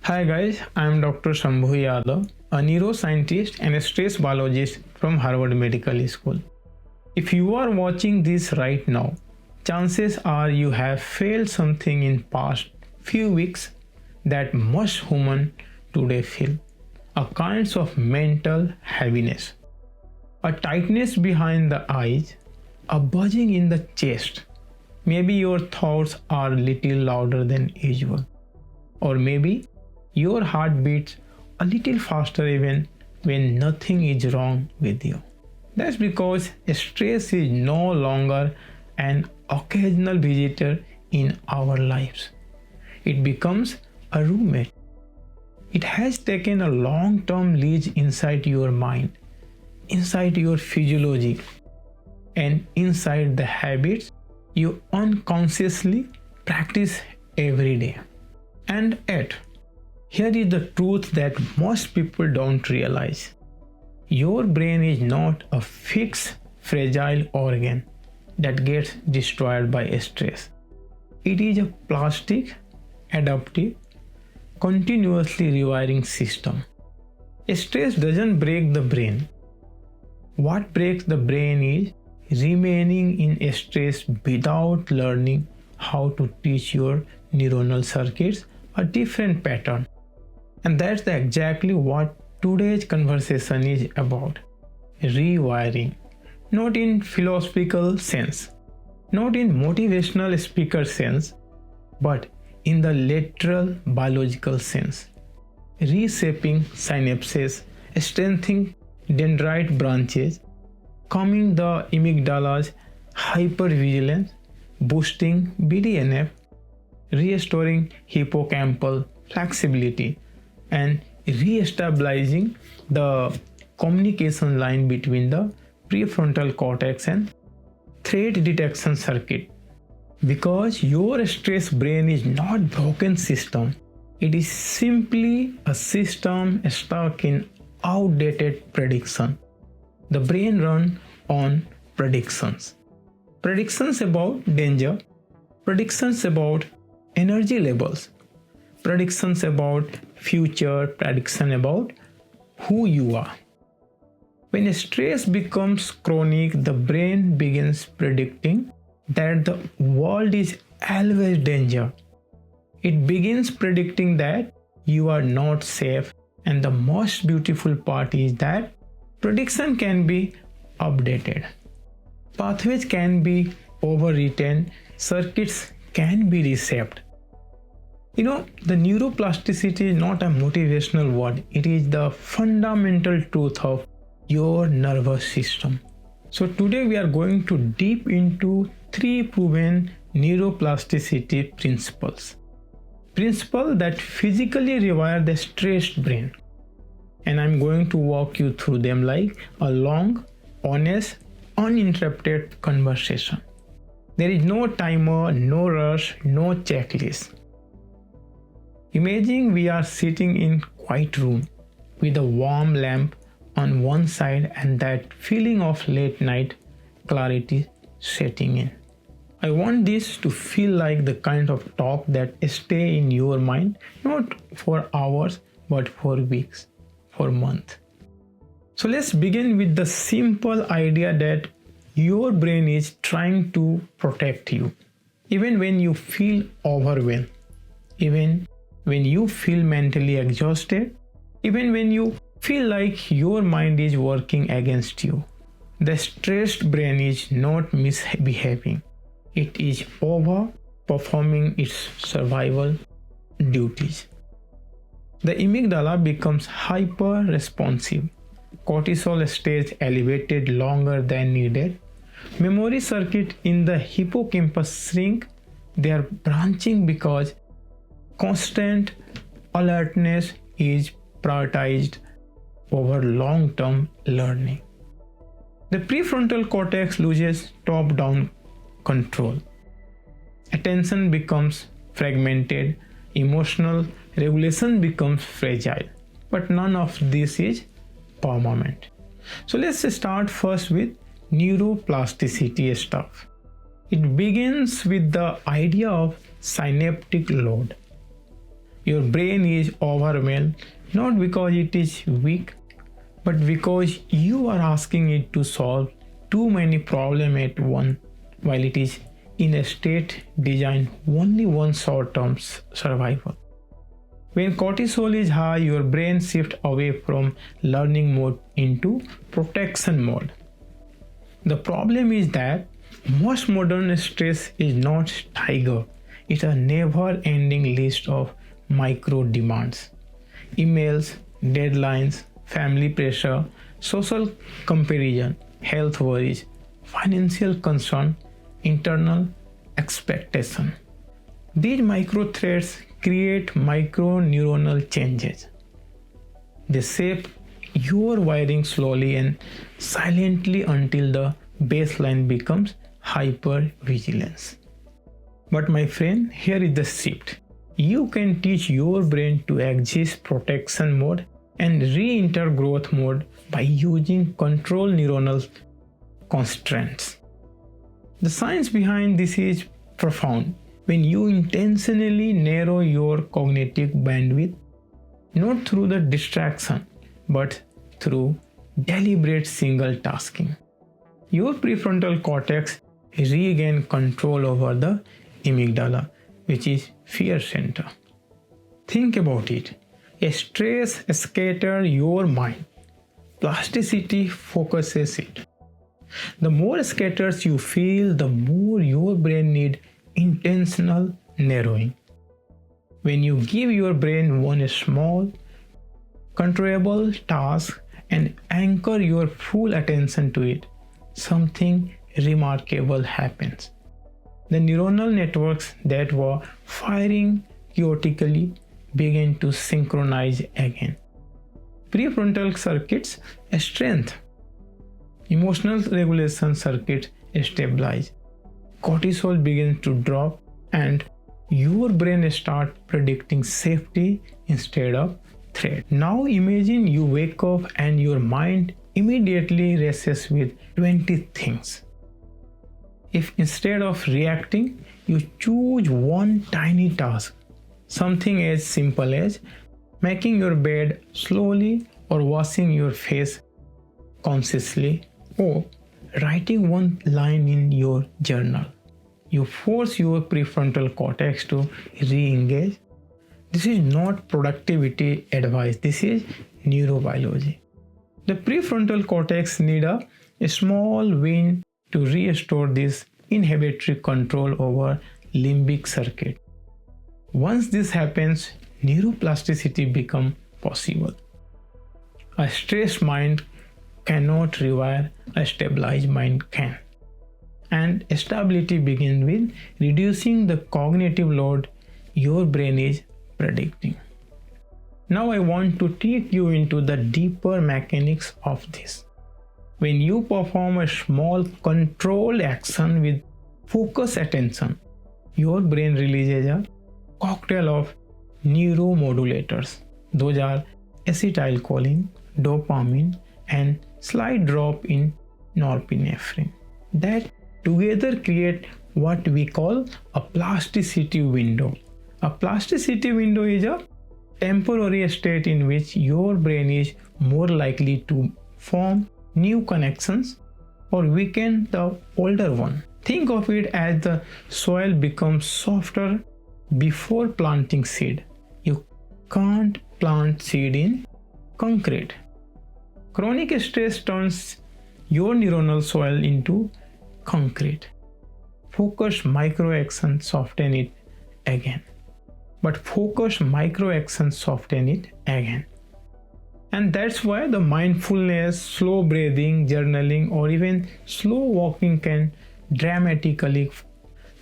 Hi guys, I am Dr. Shambhu Yadav, a neuroscientist and a stress biologist from Harvard Medical School. If you are watching this right now, chances are you have felt something in past few weeks that most humans today feel. A kind of mental heaviness, a tightness behind the eyes, a buzzing in the chest. Maybe your thoughts are a little louder than usual. Or maybe your heart beats a little faster even when nothing is wrong with you. That's because stress is no longer an occasional visitor in our lives. It becomes a roommate. It has taken a long-term lease inside your mind, inside your physiology, and inside the habits you unconsciously practice every day. And yet, here is the truth that most people don't realize. Your brain is not a fixed, fragile organ that gets destroyed by stress. It is a plastic, adaptive, continuously rewiring system. Stress doesn't break the brain. What breaks the brain is remaining in stress without learning how to teach your neuronal circuits a different pattern. And that's exactly what today's conversation is about. Rewiring. Not in philosophical sense, not in motivational speaker sense, but in the literal biological sense. Reshaping synapses, strengthening dendrite branches, calming the amygdala's hypervigilance, boosting BDNF, restoring hippocampal flexibility, and re-establishing the communication line between the prefrontal cortex and threat detection circuit. Because your stress brain is not broken system, it is simply a system stuck in outdated prediction. The brain runs on predictions. Predictions about danger, predictions about energy levels, predictions about future, prediction about who you are. When stress becomes chronic, the brain begins predicting that the world is always danger. It begins predicting that you are not safe, and the most beautiful part is that prediction can be updated. Pathways can be overwritten, circuits can be reshaped. The neuroplasticity is not a motivational word, it is the fundamental truth of your nervous system. So today we are going to deep into 3 proven neuroplasticity principles. Principles that physically rewire the stressed brain. And I'm going to walk you through them like a long, honest, uninterrupted conversation. There is no timer, no rush, no checklist. Imagine we are sitting in a quiet room with a warm lamp on one side and that feeling of late night clarity setting in. I want this to feel like the kind of talk that stay in your mind not for hours but for weeks, for months. So let's begin with the simple idea that your brain is trying to protect you. Even when you feel overwhelmed, even when you feel mentally exhausted, even when you feel like your mind is working against you, the stressed brain is not misbehaving. It is overperforming its survival duties. The amygdala becomes hyper-responsive. Cortisol stays elevated longer than needed. Memory circuits in the hippocampus shrink. They are branching because constant alertness is prioritized over long-term learning. The prefrontal cortex loses top-down control. Attention becomes fragmented, emotional regulation becomes fragile, but none of this is permanent. So let's start first with neuroplasticity stuff. It begins with the idea of synaptic load. Your brain is overwhelmed not because it is weak, but because you are asking it to solve too many problems at once while it is in a state designed only one short-term survival. When cortisol is high, your brain shifts away from learning mode into protection mode. The problem is that most modern stress is not tiger. It's a never-ending list of micro demands. Emails, deadlines, family pressure, social comparison, health worries, financial concern, internal expectation. These micro threats create micro neuronal changes. They shape your wiring slowly and silently until the baseline becomes hypervigilance. But my friend, here is the shift. You can teach your brain to exit protection mode and re-enter growth mode by using control neuronal constraints. The science behind this is profound. When you intentionally narrow your cognitive bandwidth, not through the distraction, but through deliberate single tasking, your prefrontal cortex regain control over the amygdala, which is fear center. Think about it. A stress scatters your mind. Plasticity focuses it. The more scatters you feel, the more your brain needs intentional narrowing. When you give your brain one small, controllable task and anchor your full attention to it, something remarkable happens. The neuronal networks that were firing chaotically begin to synchronize again. Prefrontal circuits strengthen. Emotional regulation circuits stabilize. Cortisol begins to drop and your brain starts predicting safety instead of threat. Now imagine you wake up and your mind immediately races with 20 things. If instead of reacting, you choose one tiny task, something as simple as making your bed slowly or washing your face consciously or writing one line in your journal, you force your prefrontal cortex to re-engage. This is not productivity advice, this is neurobiology. The prefrontal cortex needs a small win to restore this inhibitory control over limbic circuit. Once this happens, neuroplasticity becomes possible. A stressed mind cannot rewire, a stabilized mind can. And stability begins with reducing the cognitive load your brain is predicting. Now I want to take you into the deeper mechanics of this. When you perform a small controlled action with focused attention, your brain releases a cocktail of neuromodulators. Those are acetylcholine, dopamine, and slight drop in norepinephrine that together create what we call a plasticity window. A plasticity window is a temporary state in which your brain is more likely to form new connections or weaken the older one. Think of it as the soil becomes softer before planting seed. You can't plant seed in concrete. Chronic stress turns your neuronal soil into concrete. Focused micro actions soften it again. But focused micro actions soften it again. And that's why the mindfulness, slow breathing, journaling, or even slow walking can dramatically,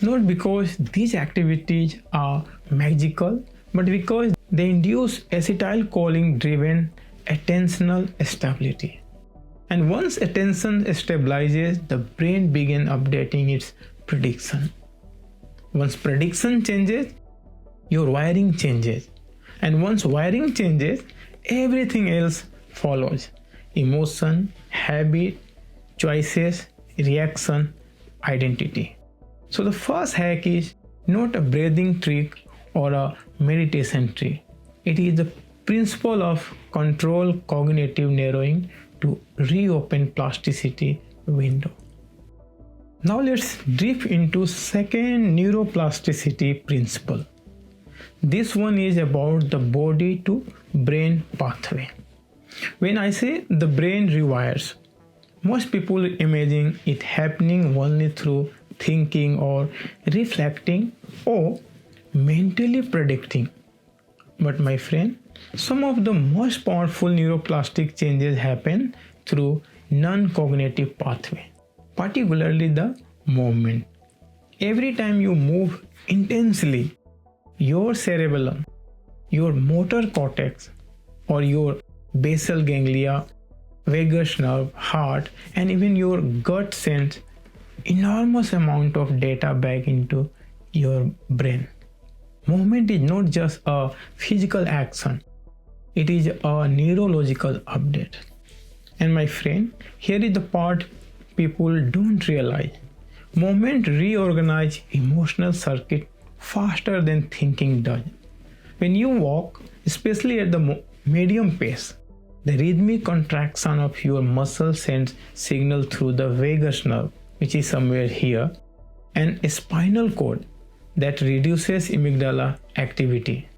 not because these activities are magical, but because they induce acetylcholine driven attentional stability. And once attention stabilizes, the brain begins updating its prediction. Once prediction changes, your wiring changes. And once wiring changes, everything else follows. Emotion, habit, choices, reaction, identity. So the first hack is not a breathing trick or a meditation tree. It is the principle of controlled cognitive narrowing to reopen plasticity window. Now let's drift into second neuroplasticity principle. This one is about the body to brain pathway. When I say the brain rewires, most people imagine it happening only through thinking or reflecting or mentally predicting. But my friend, some of the most powerful neuroplastic changes happen through non-cognitive pathway, particularly the movement. Every time you move intensely, your cerebellum, your motor cortex, or your basal ganglia, vagus nerve, heart, and even your gut sends enormous amount of data back into your brain. Movement is not just a physical action, it is a neurological update. And my friend, here is the part people don't realize. Movement reorganizes emotional circuit faster than thinking does. When you walk, especially at the medium pace, the rhythmic contraction of your muscle sends signal through the vagus nerve, which is somewhere here, and a spinal cord that reduces amygdala activity.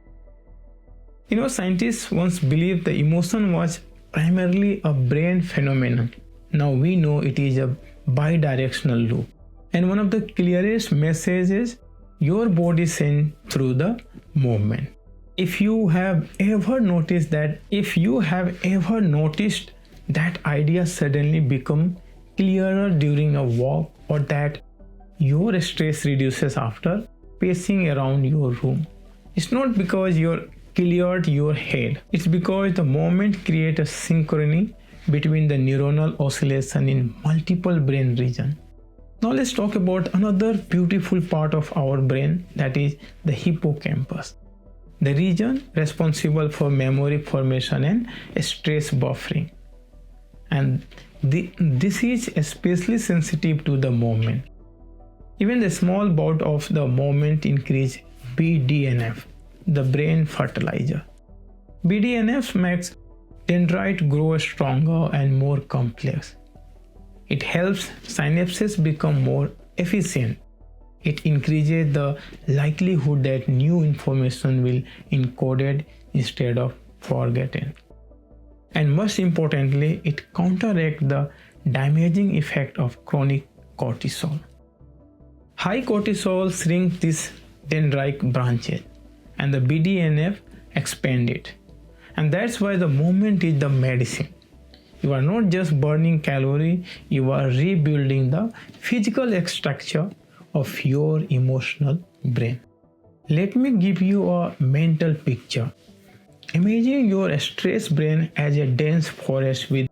Scientists once believed the emotion was primarily a brain phenomenon. Now we know it is a bidirectional loop. And one of the clearest messages your body sends through the movement. If you have ever noticed that idea suddenly become clearer during a walk, or that your stress reduces after pacing around your room, it's not because you're cleared your head. It's because the movement creates a synchrony between the neuronal oscillation in multiple brain regions. Now let's talk about another beautiful part of our brain, that is the hippocampus, the region responsible for memory formation and stress buffering. And this is especially sensitive to the movement. Even the small bout of the movement increase BDNF, the brain fertilizer. BDNF makes dendrite grow stronger and more complex. It helps synapses become more efficient. It increases the likelihood that new information will be encoded instead of forgotten. And most importantly, it counteracts the damaging effect of chronic cortisol. High cortisol shrinks these dendrite branches and the BDNF expand it. And that's why the movement is the medicine. You are not just burning calories, you are rebuilding the physical structure of your emotional brain. Let me give you a mental picture. Imagine your stressed brain as a dense forest with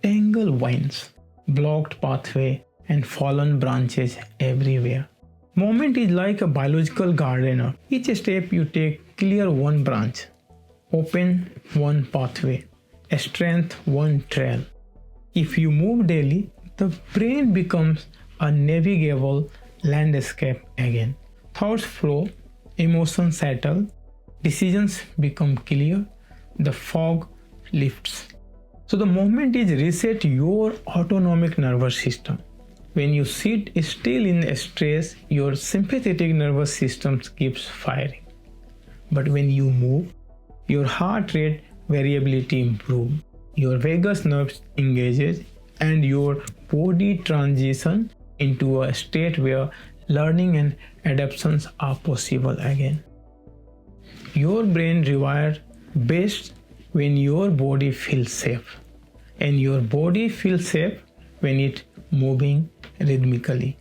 tangled vines, blocked pathway, and fallen branches everywhere. Movement is like a biological gardener. Each step you take, clear one branch, open one pathway, strengthen one trail. If you move daily, the brain becomes a navigable landscape again. Thoughts flow, emotions settle, decisions become clear, the fog lifts. So the movement is reset your autonomic nervous system. When you sit still in stress, your sympathetic nervous system keeps firing. But when you move, your heart rate variability improves, your vagus nerve engages, and your body transitions into a state where learning and adaptations are possible again. Your brain rewires best when your body feels safe, and your body feels safe when it's moving rhythmically.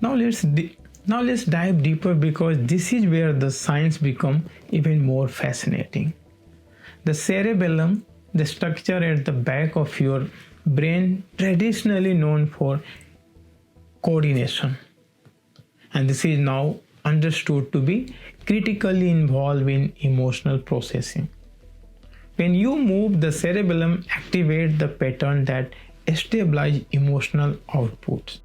Now let's dive deeper, because this is where the science becomes even more fascinating. The cerebellum, the structure at the back of your brain, traditionally known for coordination, and this is now understood to be critically involved in emotional processing. When you move, the cerebellum activates the pattern that stabilizes emotional outputs.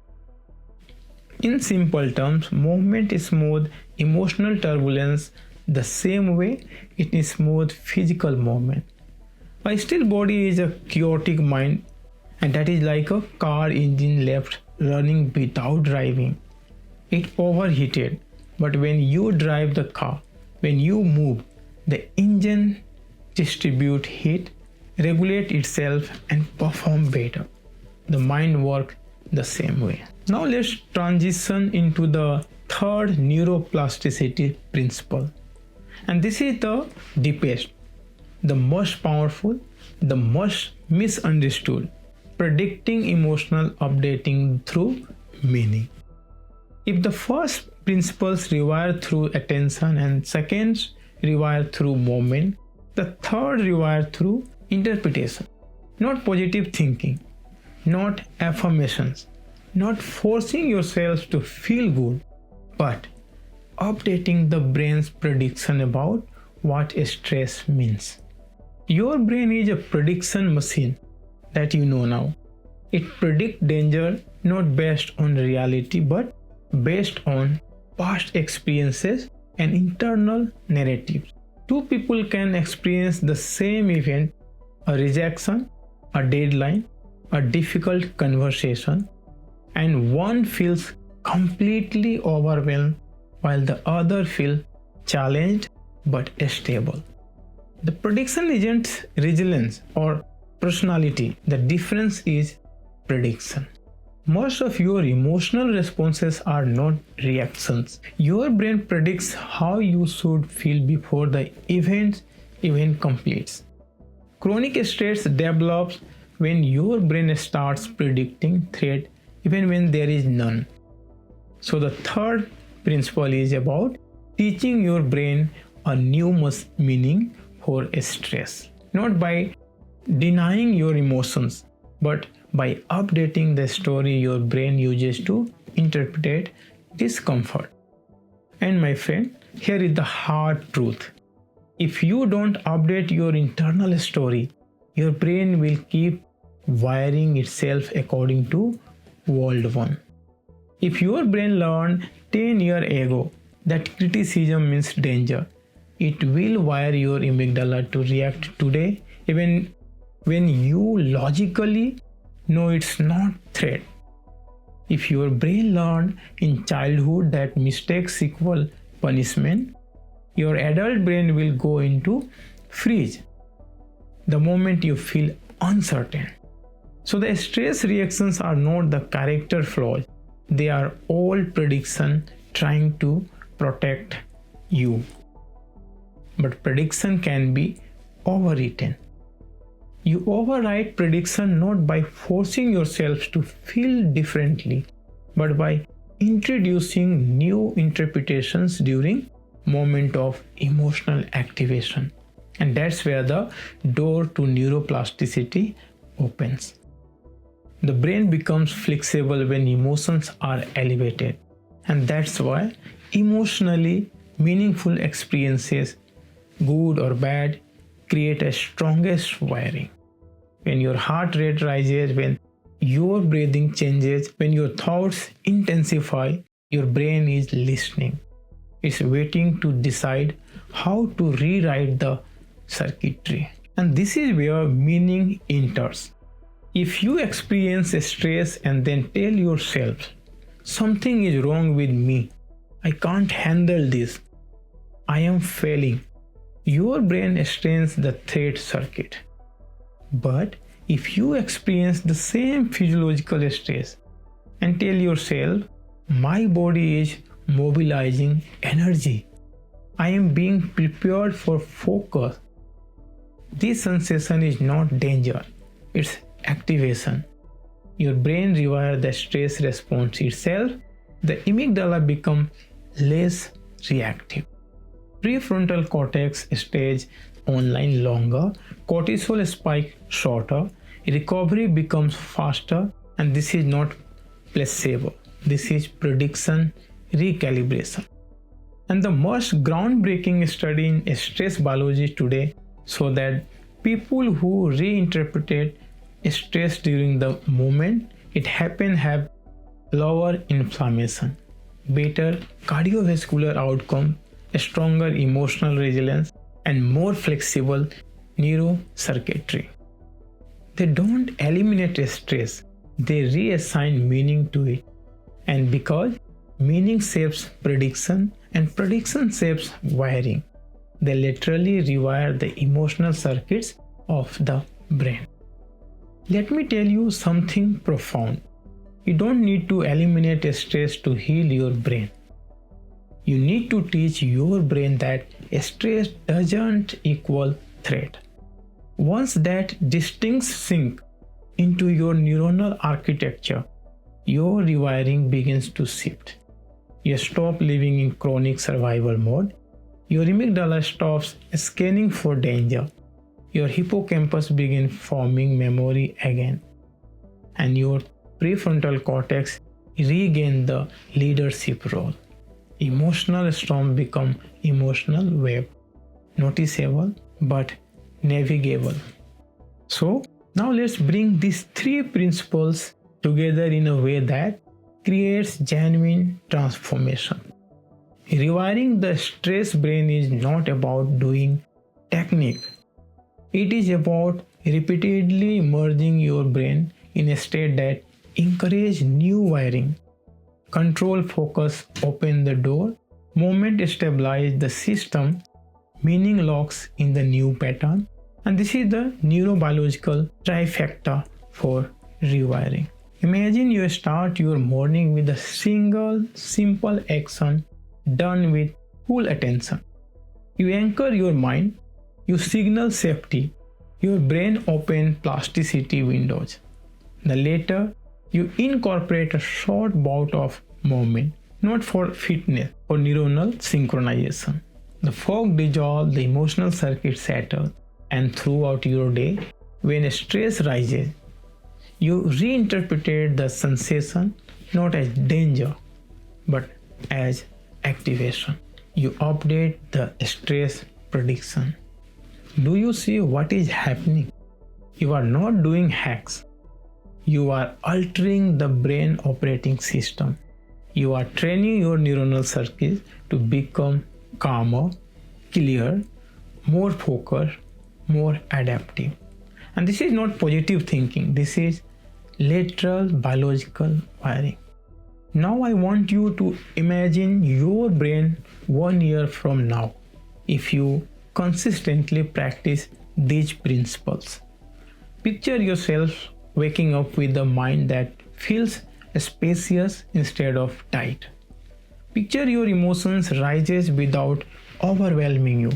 In simple terms, movement smooths emotional turbulence the same way in smooth physical movement. A still body is a chaotic mind, and that is like a car engine left running without driving. It overheated, but when you drive the car, when you move, the engine distribute heat, regulate itself and perform better. The mind works the same way. Now let's transition into the third neuroplasticity principle. And this is the deepest, the most powerful, the most misunderstood, predicting emotional updating through meaning. If the first principles rewire through attention and second rewire through moment, the third rewire through interpretation. Not positive thinking, not affirmations, not forcing yourself to feel good, but updating the brain's prediction about what stress means. Your brain is a prediction machine that you know now. It predicts danger not based on reality but based on past experiences and internal narratives. Two people can experience the same event, a rejection, a deadline, a difficult conversation, and one feels completely overwhelmed while the other feels challenged but stable. The prediction isn't resilience or personality, the difference is prediction. Most of your emotional responses are not reactions. Your brain predicts how you should feel before the event completes. Chronic stress develops when your brain starts predicting threat even when there is none. So the third principle is about teaching your brain a new meaning for stress. Not by denying your emotions, but by updating the story your brain uses to interpret discomfort. And my friend, here is the hard truth. If you don't update your internal story, your brain will keep wiring itself according to World 1. If your brain learned 10 years ago that criticism means danger, it will wire your amygdala to react today even when you logically know it's not threat. If your brain learned in childhood that mistakes equal punishment, your adult brain will go into freeze the moment you feel uncertain. So the stress reactions are not the character flaws, they are all prediction trying to protect you. But prediction can be overwritten. You override prediction not by forcing yourself to feel differently, but by introducing new interpretations during moment of emotional activation. And that's where the door to neuroplasticity opens. The brain becomes flexible when emotions are elevated, and that's why emotionally meaningful experiences, good or bad, create a strongest wiring. When your heart rate rises, when your breathing changes, when your thoughts intensify, your brain is listening. It's waiting to decide how to rewrite the circuitry. And this is where meaning enters. If you experience stress and then tell yourself, something is wrong with me, I can't handle this, I am failing, your brain strains the threat circuit. But if you experience the same physiological stress and tell yourself, my body is mobilizing energy, I am being prepared for focus, this sensation is not danger, it's activation. Your brain rewires the stress response itself, the amygdala becomes less reactive. Prefrontal cortex stays online longer, cortisol spike shorter, recovery becomes faster, and this is not placebo, this is prediction recalibration. And the most groundbreaking study in stress biology today show that people who reinterpreted stress during the moment it happened have lower inflammation, better cardiovascular outcome, a stronger emotional resilience, and more flexible neurocircuitry. They don't eliminate stress, they reassign meaning to it. And because meaning shapes prediction and prediction shapes wiring, they literally rewire the emotional circuits of the brain. Let me tell you something profound. You don't need to eliminate stress to heal your brain. You need to teach your brain that stress doesn't equal threat. Once that distinct sync into your neuronal architecture, your rewiring begins to shift. You stop living in chronic survival mode. Your amygdala stops scanning for danger. Your hippocampus begins forming memory again. And your prefrontal cortex regains the leadership role. Emotional storms become emotional wave, noticeable but navigable. So now let's bring these three principles together in a way that creates genuine transformation. Rewiring the stress brain is not about doing technique. It is about repeatedly immersing your brain in a state that encourages new wiring. Control focus open the door, movement stabilize the system, meaning locks in the new pattern, and this is the neurobiological trifecta for rewiring. Imagine you start your morning with a single simple action done with full attention. You anchor your mind, you signal safety, your brain open plasticity windows. The later, you incorporate a short bout of movement, not for fitness, for neuronal synchronization. The fog dissolves, the emotional circuit settles, and throughout your day, when stress rises, you reinterpret the sensation not as danger, but as activation. You update the stress prediction. Do you see what is happening? You are not doing hacks. You are altering the brain operating system. You are training your neuronal circuits to become calmer, clear, more focused, more adaptive. And this is not positive thinking. This is lateral biological wiring. Now I want you to imagine your brain 1 year from now if you consistently practice these principles. Picture yourself waking up with a mind that feels spacious instead of tight. Picture your emotions rises without overwhelming you.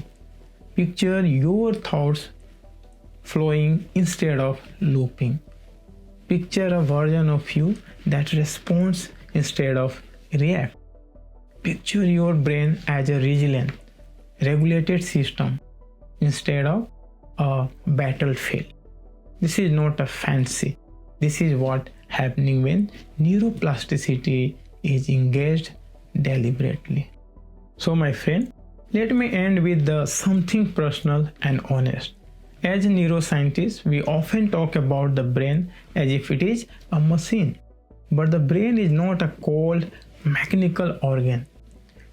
Picture your thoughts flowing instead of looping. Picture a version of you that responds instead of reacts. Picture your brain as a resilient, regulated system instead of a battlefield. This is not a fancy. This is what happening when neuroplasticity is engaged deliberately. So my friend, let me end with something personal and honest. As neuroscientists, we often talk about the brain as if it is a machine. But the brain is not a cold, mechanical organ.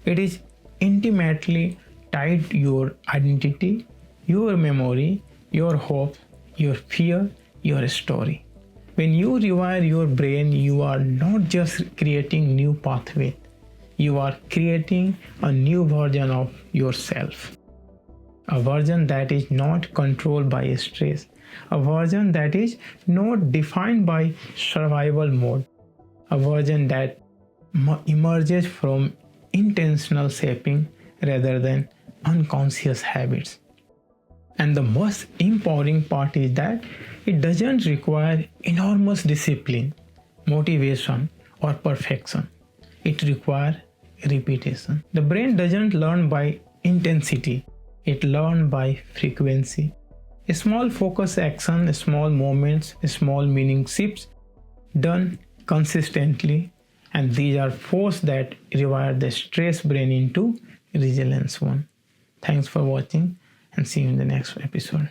It is intimately tied to your identity, your memory, your hope, your fear, your story. When you rewire your brain, you are not just creating new pathways. You are creating a new version of yourself. A version that is not controlled by stress. A version that is not defined by survival mode. A version that emerges from intentional shaping rather than unconscious habits. And the most empowering part is that it doesn't require enormous discipline, motivation, or perfection. It requires repetition. The brain doesn't learn by intensity, it learns by frequency. A small focus action, small moments, small meaning shifts done consistently, and these are forces that rewire the stress brain into resilience one. Thanks for watching and see you in the next episode.